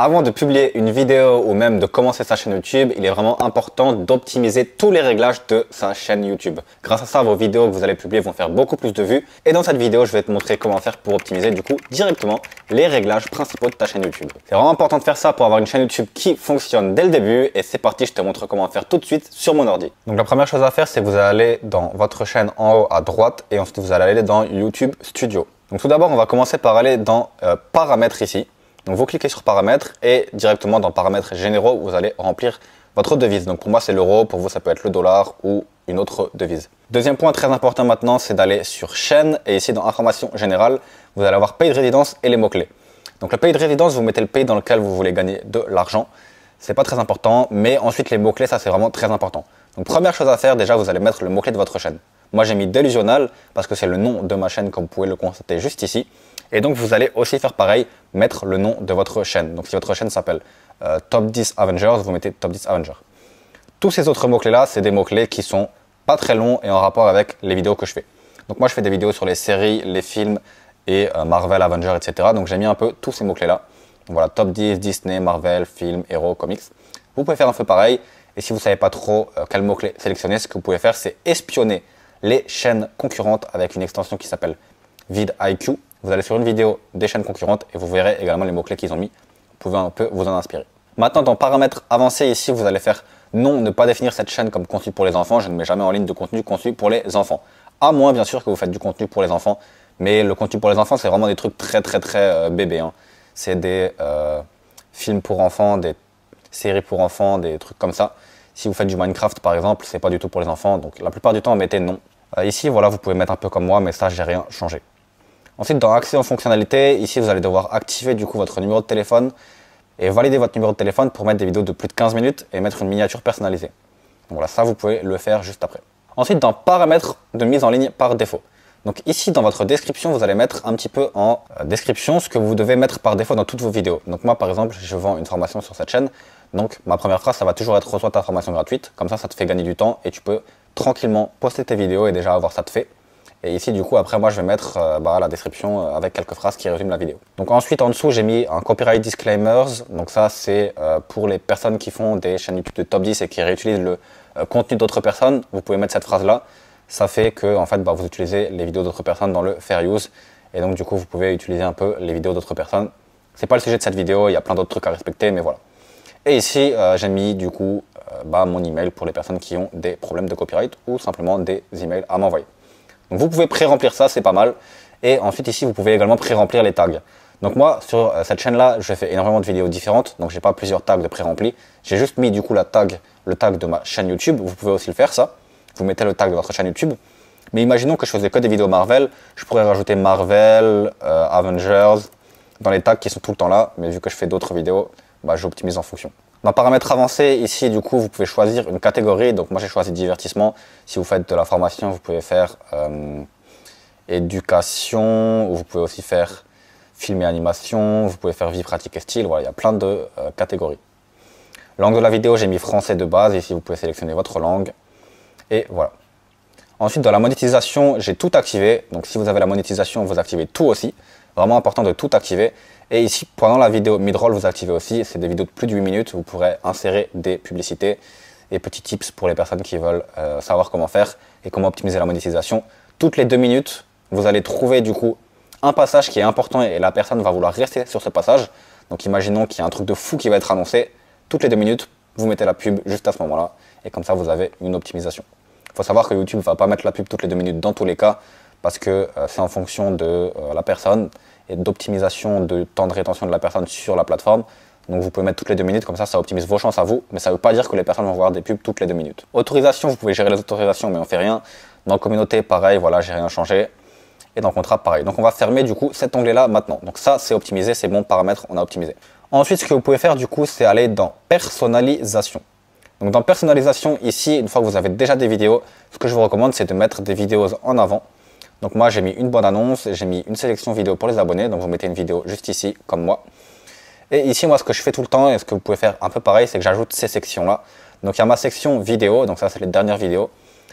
Avant de publier une vidéo ou même de commencer sa chaîne YouTube, il est vraiment important d'optimiser tous les réglages de sa chaîne YouTube. Grâce à ça, vos vidéos que vous allez publier vont faire beaucoup plus de vues. Et dans cette vidéo, je vais te montrer comment faire pour optimiser du coup directement les réglages principaux de ta chaîne YouTube. C'est vraiment important de faire ça pour avoir une chaîne YouTube qui fonctionne dès le début. Et c'est parti, je te montre comment faire tout de suite sur mon ordi. Donc la première chose à faire, c'est que vous allez aller dans votre chaîne en haut à droite et ensuite vous allez aller dans YouTube Studio. Donc tout d'abord, on va commencer par aller dans Paramètres ici. Donc vous cliquez sur Paramètres et directement dans Paramètres généraux, vous allez remplir votre devise. Donc pour moi c'est l'euro, pour vous ça peut être le dollar ou une autre devise. Deuxième point très important maintenant, c'est d'aller sur Chaîne et ici dans Information générale, vous allez avoir pays de résidence et les mots-clés. Donc le pays de résidence, vous mettez le pays dans lequel vous voulez gagner de l'argent. C'est pas très important, mais ensuite les mots-clés, ça c'est vraiment très important. Donc première chose à faire, déjà vous allez mettre le mot-clé de votre chaîne. Moi j'ai mis Delusional parce que c'est le nom de ma chaîne comme vous pouvez le constater juste ici. Et donc vous allez aussi faire pareil, mettre le nom de votre chaîne. Donc si votre chaîne s'appelle Top 10 Avengers, vous mettez Top 10 Avengers. Tous ces autres mots-clés là, c'est des mots-clés qui sont pas très longs et en rapport avec les vidéos que je fais. Donc moi je fais des vidéos sur les séries, les films et Marvel, Avengers, etc. Donc j'ai mis un peu tous ces mots-clés là. Donc voilà, Top 10, Disney, Marvel, films, héros, comics. Vous pouvez faire un peu pareil. Et si vous ne savez pas trop quel mot-clé sélectionner, ce que vous pouvez faire, c'est espionner les chaînes concurrentes avec une extension qui s'appelle vidIQ. Vous allez sur une vidéo des chaînes concurrentes et vous verrez également les mots-clés qu'ils ont mis. Vous pouvez un peu vous en inspirer. Maintenant, dans Paramètres avancés, ici, vous allez faire non, ne pas définir cette chaîne comme contenu pour les enfants. Je ne mets jamais en ligne de contenu conçu pour les enfants. À moins, bien sûr, que vous faites du contenu pour les enfants. Mais le contenu pour les enfants, c'est vraiment des trucs très bébés. Hein. C'est des films pour enfants, des séries pour enfants, des trucs comme ça. Si vous faites du Minecraft, par exemple, c'est pas du tout pour les enfants. Donc, la plupart du temps, mettez non. Ici, voilà, vous pouvez mettre un peu comme moi, mais ça, j'ai rien changé. Ensuite, dans Accès aux fonctionnalités, ici, vous allez devoir activer du coup votre numéro de téléphone et valider votre numéro de téléphone pour mettre des vidéos de plus de 15 minutes et mettre une miniature personnalisée. Donc voilà, ça, vous pouvez le faire juste après. Ensuite, dans Paramètres de mise en ligne par défaut. Donc ici, dans votre description, vous allez mettre un petit peu en description ce que vous devez mettre par défaut dans toutes vos vidéos. Donc moi, par exemple, je vends une formation sur cette chaîne. Donc ma première phrase, ça va toujours être « Reçois ta formation gratuite ». Comme ça te fait gagner du temps et tu peux tranquillement poster tes vidéos et déjà avoir ça de fait. Et ici, du coup, après, moi, je vais mettre la description avec quelques phrases qui résument la vidéo. Donc ensuite, en dessous, j'ai mis un copyright disclaimers. Donc ça, c'est pour les personnes qui font des chaînes YouTube de top 10 et qui réutilisent le contenu d'autres personnes. Vous pouvez mettre cette phrase-là. Ça fait que, en fait, vous utilisez les vidéos d'autres personnes dans le fair use. Et donc, du coup, vous pouvez utiliser un peu les vidéos d'autres personnes. C'est pas le sujet de cette vidéo. Il y a plein d'autres trucs à respecter, mais voilà. Et ici, j'ai mis, du coup, mon email pour les personnes qui ont des problèmes de copyright ou simplement des emails à m'envoyer. Donc vous pouvez pré-remplir ça, c'est pas mal. Et ensuite ici, vous pouvez également pré-remplir les tags. Donc moi, sur cette chaîne-là, je fais énormément de vidéos différentes. Donc j'ai pas plusieurs tags de pré-remplis. J'ai juste mis du coup le tag de ma chaîne YouTube. Vous pouvez aussi le faire ça. Vous mettez le tag de votre chaîne YouTube. Mais imaginons que je faisais que des vidéos Marvel. Je pourrais rajouter Marvel, Avengers, dans les tags qui sont tout le temps là. Mais vu que je fais d'autres vidéos, j'optimise en fonction. Dans Paramètres avancés, ici, du coup, vous pouvez choisir une catégorie. Donc, moi, j'ai choisi divertissement. Si vous faites de la formation, vous pouvez faire éducation. Ou vous pouvez aussi faire film et animation. Vous pouvez faire vie, pratique et style. Voilà, il y a plein de catégories. Langue de la vidéo, j'ai mis français de base. Ici, vous pouvez sélectionner votre langue. Et voilà. Ensuite, dans la monétisation, j'ai tout activé. Donc, si vous avez la monétisation, vous activez tout aussi. Vraiment important de tout activer. Et ici, pendant la vidéo mid-roll, vous activez aussi. C'est des vidéos de plus de 8 minutes. Vous pourrez insérer des publicités et petits tips pour les personnes qui veulent savoir comment faire et comment optimiser la monétisation. Toutes les 2 minutes, vous allez trouver du coup un passage qui est important et la personne va vouloir rester sur ce passage. Donc, imaginons qu'il y a un truc de fou qui va être annoncé. Toutes les 2 minutes, vous mettez la pub juste à ce moment-là. Et comme ça, vous avez une optimisation. Il faut savoir que YouTube ne va pas mettre la pub toutes les 2 minutes dans tous les cas parce que c'est en fonction de la personne et d'optimisation de temps de rétention de la personne sur la plateforme. Donc vous pouvez mettre toutes les 2 minutes, comme ça optimise vos chances à vous, mais ça ne veut pas dire que les personnes vont voir des pubs toutes les 2 minutes. Autorisation, vous pouvez gérer les autorisations, mais on ne fait rien. Dans communauté, pareil, voilà, j'ai rien changé. Et dans contrat, pareil. Donc on va fermer du coup cet onglet-là maintenant. Donc ça, c'est optimisé, c'est bon, paramètres, on a optimisé. Ensuite, ce que vous pouvez faire du coup, c'est aller dans personnalisation. Donc dans personnalisation, ici, une fois que vous avez déjà des vidéos, ce que je vous recommande, c'est de mettre des vidéos en avant. Donc moi, j'ai mis une bande-annonce, j'ai mis une sélection vidéo pour les abonnés. Donc vous mettez une vidéo juste ici, comme moi. Et ici, moi, ce que je fais tout le temps, et ce que vous pouvez faire un peu pareil, c'est que j'ajoute ces sections-là. Donc il y a ma section vidéo, donc ça, c'est les dernières vidéos.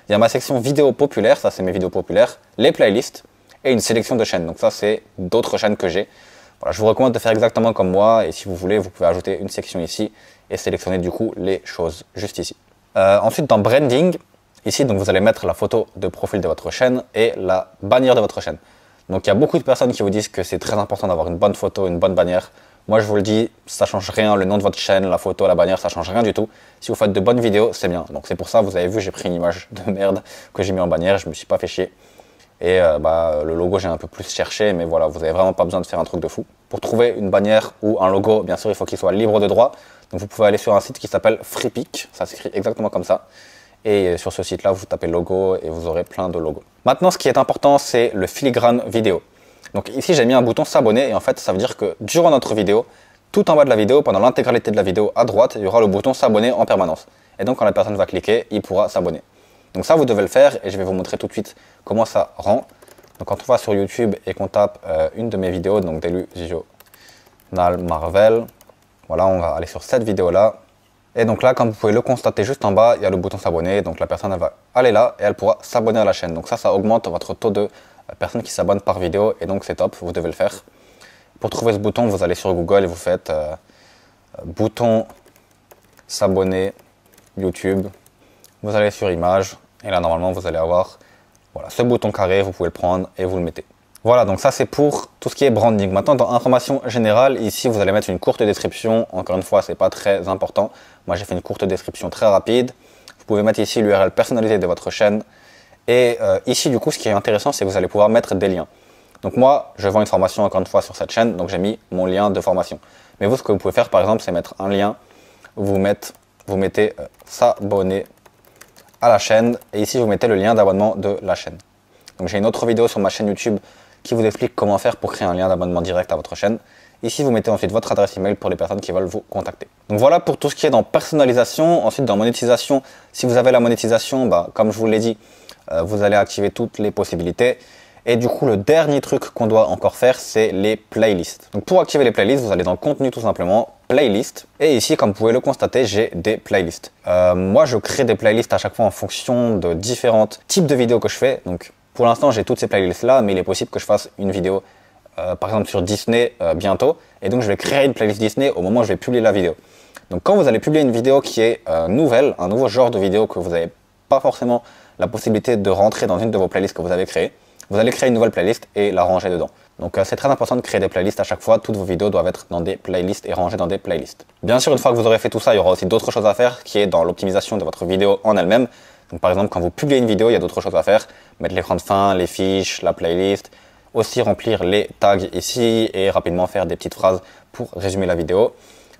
Il y a ma section vidéo populaire, ça, c'est mes vidéos populaires, les playlists, et une sélection de chaînes. Donc ça, c'est d'autres chaînes que j'ai. Voilà, je vous recommande de faire exactement comme moi et si vous voulez, vous pouvez ajouter une section ici et sélectionner du coup les choses juste ici. Ensuite, dans Branding, ici, donc vous allez mettre la photo de profil de votre chaîne et la bannière de votre chaîne. Donc il y a beaucoup de personnes qui vous disent que c'est très important d'avoir une bonne photo, une bonne bannière. Moi je vous le dis, ça change rien, le nom de votre chaîne, la photo, la bannière, ça change rien du tout. Si vous faites de bonnes vidéos, c'est bien. Donc c'est pour ça, vous avez vu, j'ai pris une image de merde que j'ai mis en bannière, je me suis pas fait chier. Et le logo, j'ai un peu plus cherché, mais voilà, vous n'avez vraiment pas besoin de faire un truc de fou. Pour trouver une bannière ou un logo, bien sûr, il faut qu'il soit libre de droit. Donc vous pouvez aller sur un site qui s'appelle Freepik, ça s'écrit exactement comme ça. Et sur ce site-là, vous tapez logo et vous aurez plein de logos. Maintenant, ce qui est important, c'est le filigrane vidéo. Donc ici, j'ai mis un bouton s'abonner et en fait, ça veut dire que durant notre vidéo, tout en bas de la vidéo, pendant l'intégralité de la vidéo à droite, il y aura le bouton s'abonner en permanence. Et donc, quand la personne va cliquer, il pourra s'abonner. Donc ça, vous devez le faire et je vais vous montrer tout de suite comment ça rend. Donc quand on va sur YouTube et qu'on tape une de mes vidéos, donc Delusional Marvel, voilà, on va aller sur cette vidéo-là. Et donc là, comme vous pouvez le constater juste en bas, il y a le bouton s'abonner. Donc la personne, elle va aller là et elle pourra s'abonner à la chaîne. Donc ça augmente votre taux de personnes qui s'abonnent par vidéo et donc c'est top, vous devez le faire. Pour trouver ce bouton, vous allez sur Google et vous faites bouton s'abonner YouTube. Vous allez sur image et là normalement vous allez avoir voilà, ce bouton carré, vous pouvez le prendre et vous le mettez. Voilà, donc ça c'est pour tout ce qui est branding. Maintenant dans information générale, ici vous allez mettre une courte description. Encore une fois, c'est pas très important. Moi j'ai fait une courte description très rapide. Vous pouvez mettre ici l'URL personnalisée de votre chaîne. Et ici du coup ce qui est intéressant, c'est que vous allez pouvoir mettre des liens. Donc moi, je vends une formation encore une fois sur cette chaîne, donc j'ai mis mon lien de formation. Mais vous, ce que vous pouvez faire par exemple, c'est mettre un lien, vous mettez s'abonner à la chaîne, et ici vous mettez le lien d'abonnement de la chaîne. Donc j'ai une autre vidéo sur ma chaîne YouTube qui vous explique comment faire pour créer un lien d'abonnement direct à votre chaîne. Ici, vous mettez ensuite votre adresse email pour les personnes qui veulent vous contacter. Donc voilà pour tout ce qui est dans personnalisation. Ensuite, dans monétisation, si vous avez la monétisation, comme je vous l'ai dit, vous allez activer toutes les possibilités. Et du coup, le dernier truc qu'on doit encore faire, c'est les playlists. Donc pour activer les playlists, vous allez dans contenu tout simplement, playlist. Et ici, comme vous pouvez le constater, j'ai des playlists. Moi, je crée des playlists à chaque fois en fonction de différents types de vidéos que je fais. Donc pour l'instant, j'ai toutes ces playlists là, mais il est possible que je fasse une vidéo, par exemple sur Disney bientôt. Et donc je vais créer une playlist Disney au moment où je vais publier la vidéo. Donc quand vous allez publier une vidéo qui est nouvelle, un nouveau genre de vidéo que vous n'avez pas forcément la possibilité de rentrer dans une de vos playlists que vous avez créées, vous allez créer une nouvelle playlist et la ranger dedans. Donc c'est très important de créer des playlists à chaque fois. Toutes vos vidéos doivent être dans des playlists et rangées dans des playlists. Bien sûr, une fois que vous aurez fait tout ça, il y aura aussi d'autres choses à faire qui est dans l'optimisation de votre vidéo en elle-même. Donc par exemple, quand vous publiez une vidéo, il y a d'autres choses à faire. Mettre l'écran de fin, les fiches, la playlist. Aussi remplir les tags ici et rapidement faire des petites phrases pour résumer la vidéo.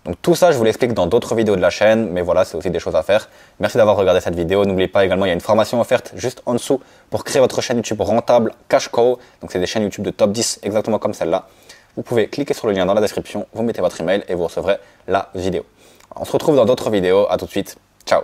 Donc tout ça, je vous l'explique dans d'autres vidéos de la chaîne, mais voilà, c'est aussi des choses à faire. Merci d'avoir regardé cette vidéo. N'oubliez pas également, il y a une formation offerte juste en dessous pour créer votre chaîne YouTube rentable Cash Cow. Donc c'est des chaînes YouTube de top 10, exactement comme celle-là. Vous pouvez cliquer sur le lien dans la description, vous mettez votre email et vous recevrez la vidéo. On se retrouve dans d'autres vidéos. À tout de suite. Ciao.